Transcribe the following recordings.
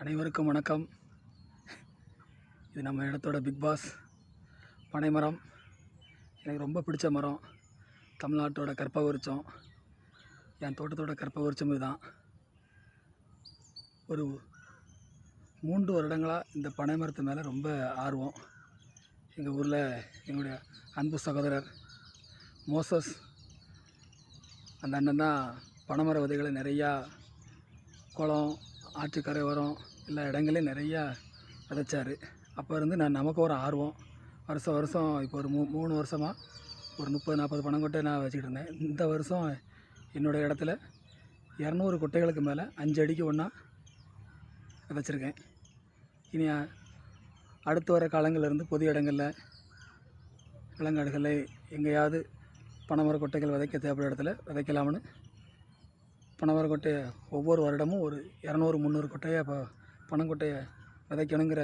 அனைவருக்கும் வணக்கம். இது நம்ம இடத்தோட பிக் பாஸ் பனைமரம். எனக்கு ரொம்ப பிடிச்ச மரம். தமிழ்நாட்டோட கற்பக என் தோட்டத்தோட கற்பக இதுதான். ஒரு 3 வருடங்களாக இந்த பனை மரத்து மேலே ரொம்ப ஆர்வம். எங்கள் ஊரில் எங்களுடைய அன்பு சகோதரர் மோசஸ் அந்த அண்ணன் தான் பனைமர விதைகளை நிறையா குளம், ஆற்றுக்கரை ஓரம் எல்லா இடங்களையும் நிறையா விதைச்சார். அப்போ இருந்து நமக்கு ஒரு ஆர்வம். வருஷம் இப்போ ஒரு 3 வருஷமாக ஒரு 30-40 பனங்கொட்டை நான் வச்சுக்கிட்டு இருந்தேன். இந்த வருஷம் என்னோடய இடத்துல 200 கொட்டைகளுக்கு மேலே 5 அடிக்கு ஒன்றா விதைச்சிருக்கேன். இனி அடுத்து வர காலங்களிலிருந்து பொது இடங்களில், இளங்காடுகளில் எங்கேயாவது பனைமர கொட்டைகள் விதைக்க தேவைப்படுற இடத்துல விதைக்கலாம்னு பனைமர கொட்டையை ஒவ்வொரு வருடமும் ஒரு 200-300 கொட்டையை பனங்கொட்டையை விதைக்கணுங்கிற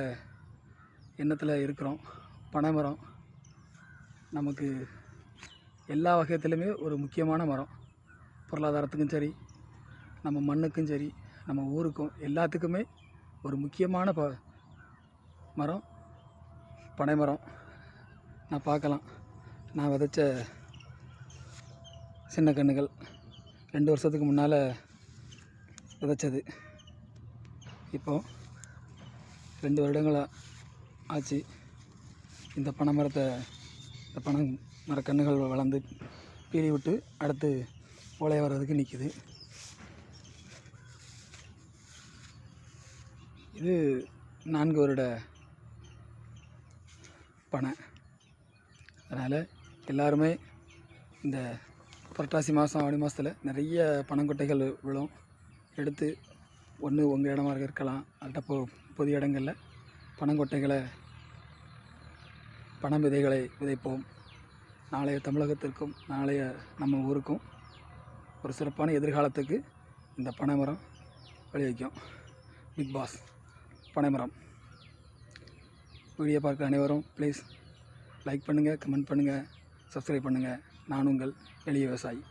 எண்ணத்தில் இருக்கிறோம். பனைமரம் நமக்கு எல்லா வகையத்துலையுமே ஒரு முக்கியமான மரம். பொருளாதாரத்துக்கும் சரி, நம்ம மண்ணுக்கும் சரி, நம்ம ஊருக்கும் எல்லாத்துக்குமே ஒரு முக்கியமான மரம் பனைமரம். நான் பார்க்கலாம், நான் விதைச்ச சின்ன கன்றுகள் 2 வருஷத்துக்கு முன்னால் விதைச்சது. இப்போது 2 வருடங்களாக ஆச்சு. இந்த பனை மரக்கன்றுகள் வளர்ந்து பீறி விட்டு அடுத்து ஓலை வர்றதுக்கு நிற்கிது. இது 4 வருட பனை. அதனால் எல்லாருமே இந்த புரட்டாசி மாதம், ஆடி மாதத்தில் நிறைய பனங்கொட்டைகள் விழும். எடுத்து ஒன்று உங்கள் இடமா இருக்கலாம், அல்லட்ட பொது இடங்களில் பனங்கொட்டைகளை, பனை விதைகளை விதைப்போம். நாளைய தமிழகத்திற்கும், நாளைய நம்ம ஊருக்கும் ஒரு சிறப்பான எதிர்காலத்துக்கு இந்த பனைமரம் வழிவகுக்கும். பிக் பாஸ் பனைமரம். வீடியோ பார்க்குற அனைவரும் ப்ளீஸ் லைக் பண்ணுங்கள், கமெண்ட் பண்ணுங்கள், சப்ஸ்கிரைப் பண்ணுங்கள். நான் உங்கள் எளிய விவசாயி.